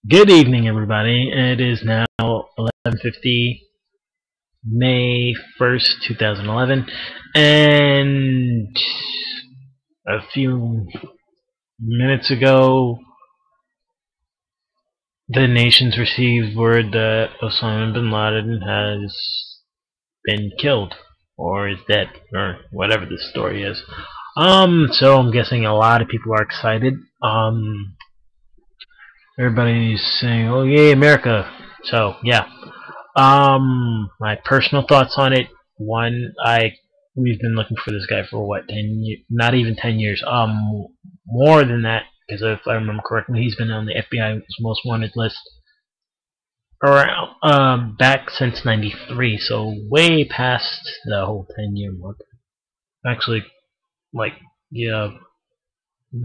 Good evening, everybody. It is now 11:50, May 1st, 2011, and a few minutes ago, the nations received word that Osama bin Laden has been killed, or is dead, or whatever the story is. So I'm guessing a lot of people are excited. Everybody's saying, "Oh, yay, America!" So yeah. My personal thoughts on it. One, we've been looking for this guy for what, 10 years? Not even 10 years. More than that, because if I remember correctly, he's been on the FBI's most wanted list around back since '93. So way past the whole 10-year mark. Actually, like, yeah.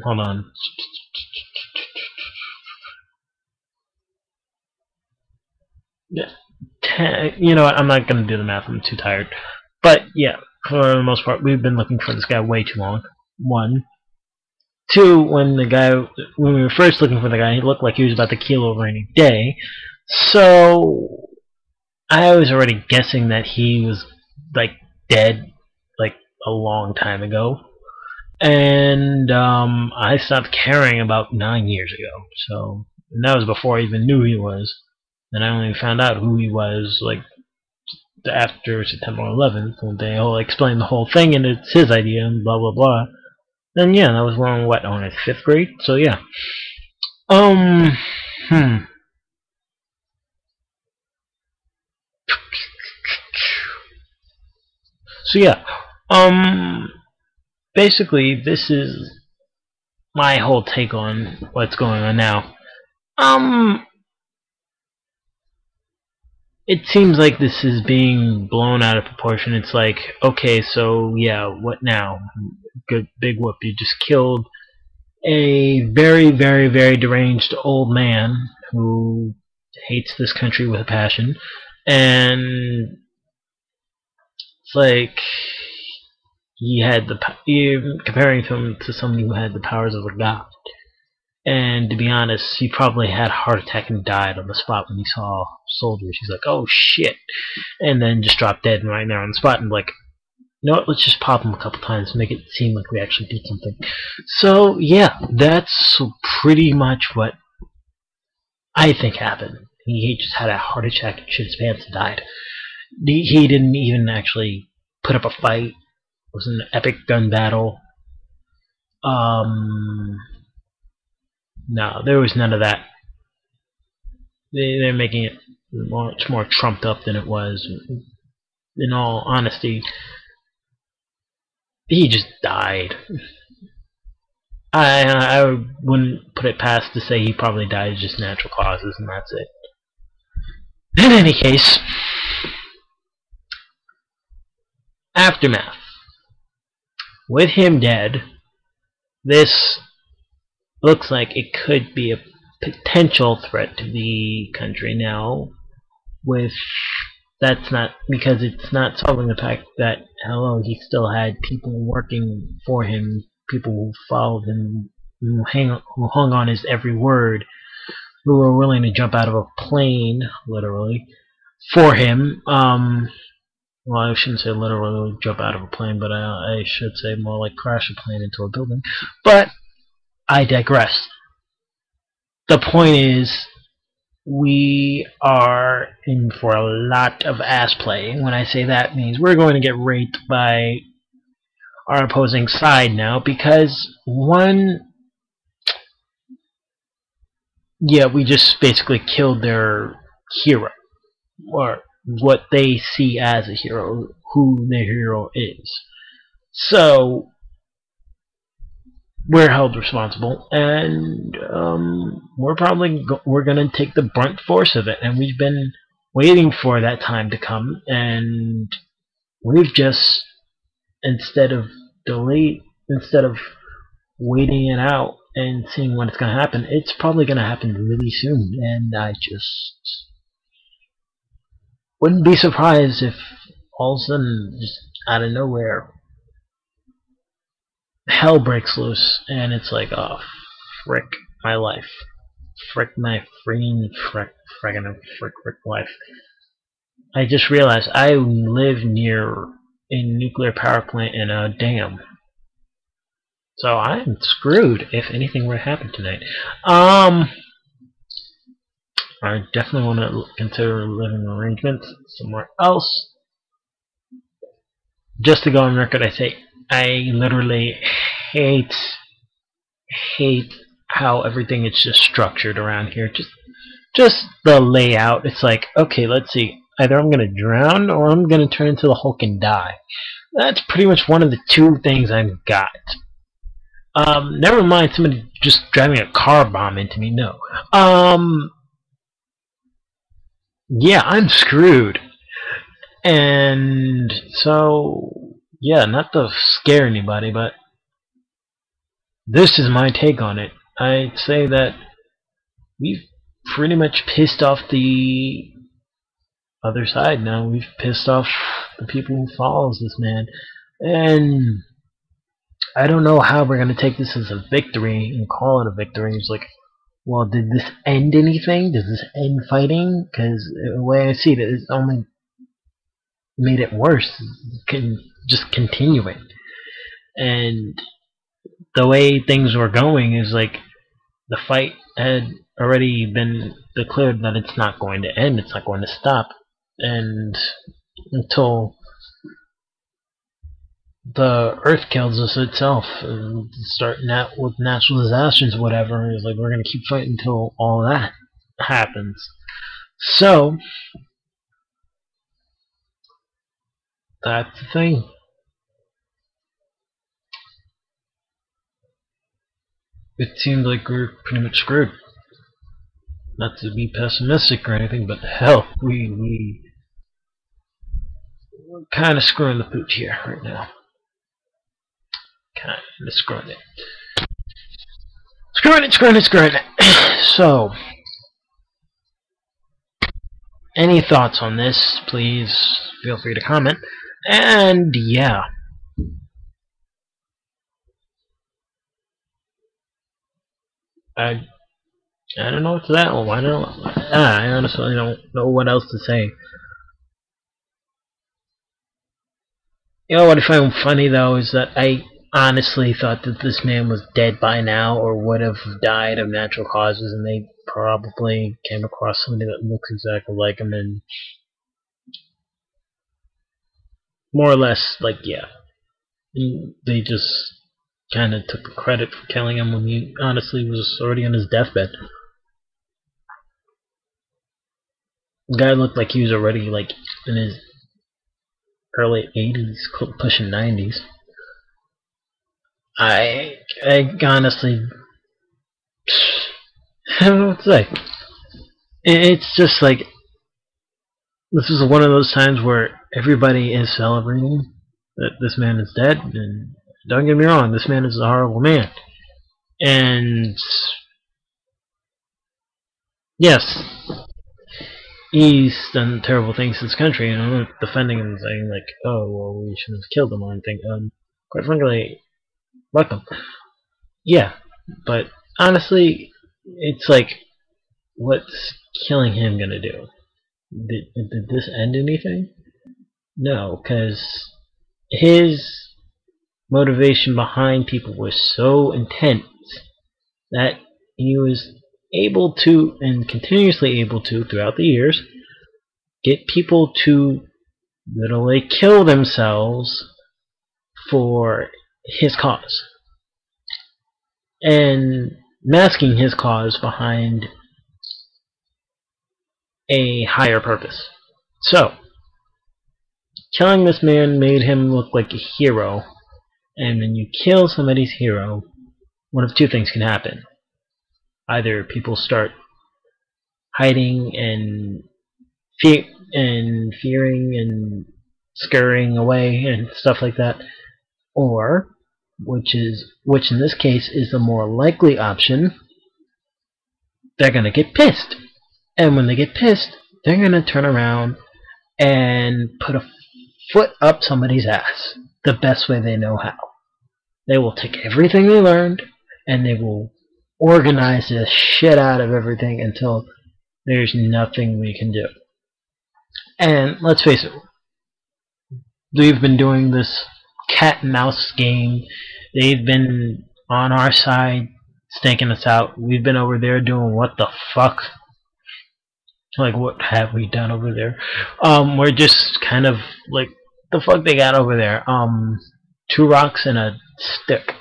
Hold on. Yeah, you know what? I'm not gonna do the math. I'm too tired. But yeah, for the most part, we've been looking for this guy way too long. One, two. When we were first looking for the guy, he looked like he was about to keel over any day. So I was already guessing that he was like dead, like a long time ago. And I stopped caring about 9 years ago. So and that was before I even knew who he was. And I only found out who he was like after September 11th, when they all explained the whole thing and it's his idea and blah blah blah. And yeah, that was when what, on his 5th grade. So yeah. Um. Hmm. So yeah. Basically, this is my whole take on what's going on now. It seems like this is being blown out of proportion. It's like, okay, so yeah, what now? Good big whoop. You just killed a very, very, very deranged old man who hates this country with a passion, and it's like you're comparing him to somebody who had the powers of a god. And to be honest, he probably had a heart attack and died on the spot when he saw soldiers. He's like, "Oh shit," and then just dropped dead right there on the spot. And like, you know what? Let's just pop him a couple times, make it seem like we actually did something. So yeah, that's pretty much what I think happened. He just had a heart attack and shit his pants and died. He didn't even actually put up a fight. It was an epic gun battle. No, there was none of that. They're making it much more trumped up than it was. In all honesty, he just died. I wouldn't put it past to say he probably died just natural causes, and that's it. In any case, aftermath. With him dead, this looks like it could be a potential threat to the country now. With that's not because it's not solving the fact that hello, he still had people working for him, people who followed him, who hung on his every word, who were willing to jump out of a plane, literally, for him. Well, I shouldn't say literally jump out of a plane, but I should say more like crash a plane into a building. But I digress. The point is, we are in for a lot of ass play. When I say that, means we're going to get raped by our opposing side now, because one, yeah, we just basically killed their hero, or what they see as a hero, who their hero is. So we're held responsible, and we're gonna take the brunt force of it. And we've been waiting for that time to come, and we've just instead of waiting it out and seeing when it's gonna happen, it's probably gonna happen really soon. And I just wouldn't be surprised if all of a sudden, just out of nowhere, hell breaks loose, and it's like, oh, frick my life. Frick my frick wife. I just realized I live near a nuclear power plant and a dam. So I'm screwed if anything were to happen tonight. I definitely want to consider living arrangements somewhere else. Just to go on record, I say I literally hate how everything is just structured around here. Just the layout. It's like, okay, let's see. Either I'm gonna drown or I'm gonna turn into the Hulk and die. That's pretty much one of the two things I've got. Never mind somebody just driving a car bomb into me. No. Yeah, I'm screwed. And so, yeah, not to scare anybody, but this is my take on it. I'd say that we've pretty much pissed off the other side now. We've pissed off the people who follows this man. And I don't know how we're going to take this as a victory and call it a victory. It's like, well, did this end anything? Does this end fighting? Because the way I see it, it's only made it worse. Can just continue it. And the way things were going is like the fight had already been declared that it's not going to end. It's not going to stop. And until the earth kills us itself, starting out with natural disasters, whatever, is like we're gonna keep fighting until all that happens. So that's the thing. It seems like we're pretty much screwed. Not to be pessimistic or anything, but hell, we're kind of screwing the pooch here right now. Kind of screwing it. Screwing it. So, any thoughts on this, please feel free to comment. And yeah. I don't know what's that one. I don't. I honestly don't know what else to say. You know what I find funny though is that I honestly thought that this man was dead by now or would have died of natural causes, and they probably came across somebody that looks exactly like him and more or less like, yeah, they just kind of took the credit for killing him when he honestly was already on his deathbed. The guy looked like he was already like in his early 80s, pushing 90s. I honestly, I don't know what to say. It's just like, this is one of those times where everybody is celebrating that this man is dead, and don't get me wrong, this man is a horrible man. And yes, he's done terrible things to this country, and I'm not defending him and saying like, oh, well, we shouldn't have killed him or anything. Quite frankly, fuck him. Yeah, but honestly, it's like, what's killing him gonna do? Did this end anything? No, because his motivation behind people was so intense that he was able to, and continuously able to, throughout the years, get people to literally kill themselves for his cause. And masking his cause behind a higher purpose. So, killing this man made him look like a hero, and when you kill somebody's hero, one of two things can happen. Either people start hiding and fearing and scurrying away and stuff like that, or which in this case is the more likely option, they're gonna get pissed. And when they get pissed, they're gonna turn around and put a foot up somebody's ass the best way they know how. They will take everything they learned and they will organize the shit out of everything until there's nothing we can do. And let's face it, we've been doing this cat and mouse game. They've been on our side, staking us out. We've been over there doing what the fuck? Like, what have we done over there? We're just kind of like, the fuck they got over there? 2 rocks and a stick.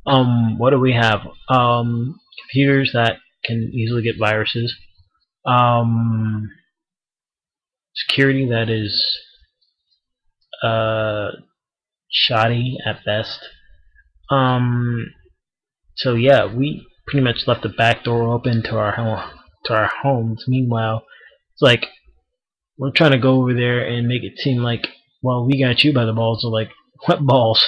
What do we have? Computers that can easily get viruses. Security that is shoddy at best. So yeah, we pretty much left the back door open to our homes. Meanwhile, it's like we're trying to go over there and make it seem like, well, we got you by the balls. So like, what balls?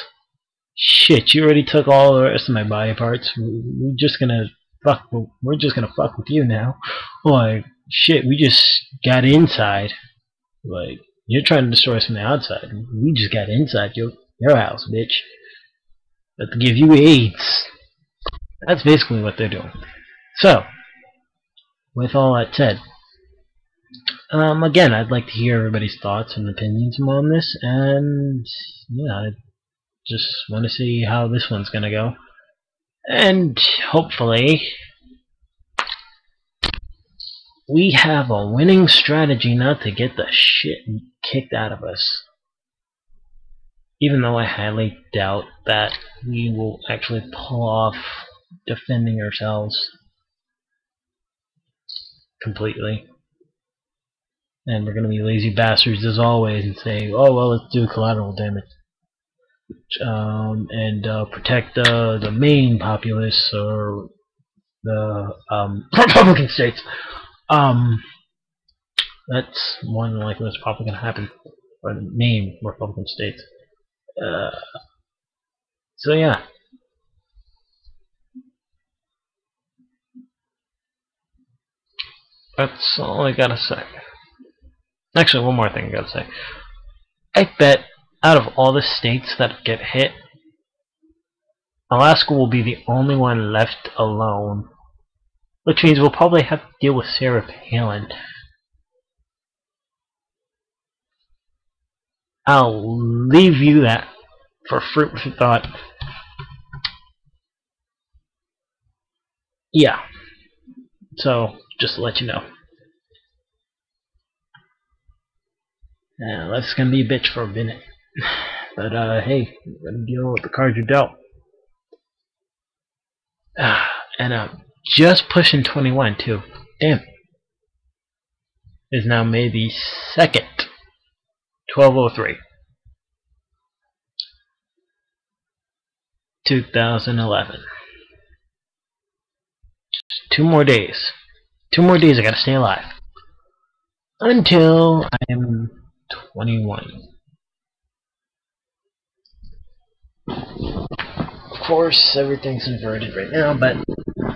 Shit, you already took all the rest of my body parts. We're just gonna fuck. We're just gonna fuck with you now. Like, shit, we just got inside. Like, you're trying to destroy us from the outside. We just got inside your house, bitch. But to give you AIDS. That's basically what they're doing. So, with all that said, again, I'd like to hear everybody's thoughts and opinions on this, and yeah, I just want to see how this one's gonna go. And hopefully, we have a winning strategy not to get the shit kicked out of us. Even though I highly doubt that we will actually pull off defending ourselves completely. And we're going to be lazy bastards as always and say, oh well, let's do collateral damage. And protect the main populace or the Republican states. That's more than likely what's probably going to happen. Or the main Republican states. So yeah. That's all I gotta say. Actually, one more thing I gotta say. I bet out of all the states that get hit, Alaska will be the only one left alone. Which means we'll probably have to deal with Sarah Palin. I'll leave you that for fruit for thought. Yeah. So, just to let you know. Life's gonna be a bitch for a minute. But, hey, we're gonna deal with the cards you're dealt. And, just pushing 21, too. Damn. Is now May the 2nd. 12:03. 2011. 2 more days. 2 more days I gotta stay alive. Until I am 21. Of course, everything's inverted right now, but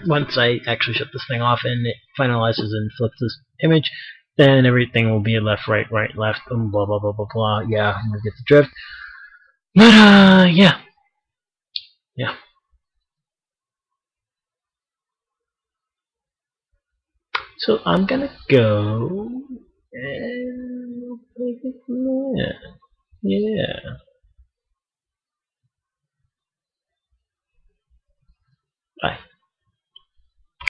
once I actually shut this thing off and it finalizes and flips this image, then everything will be left, right, left, blah, blah, blah, blah, blah. Yeah, you get the drift. But, yeah. Yeah. So I'm gonna go and take it from there. Yeah.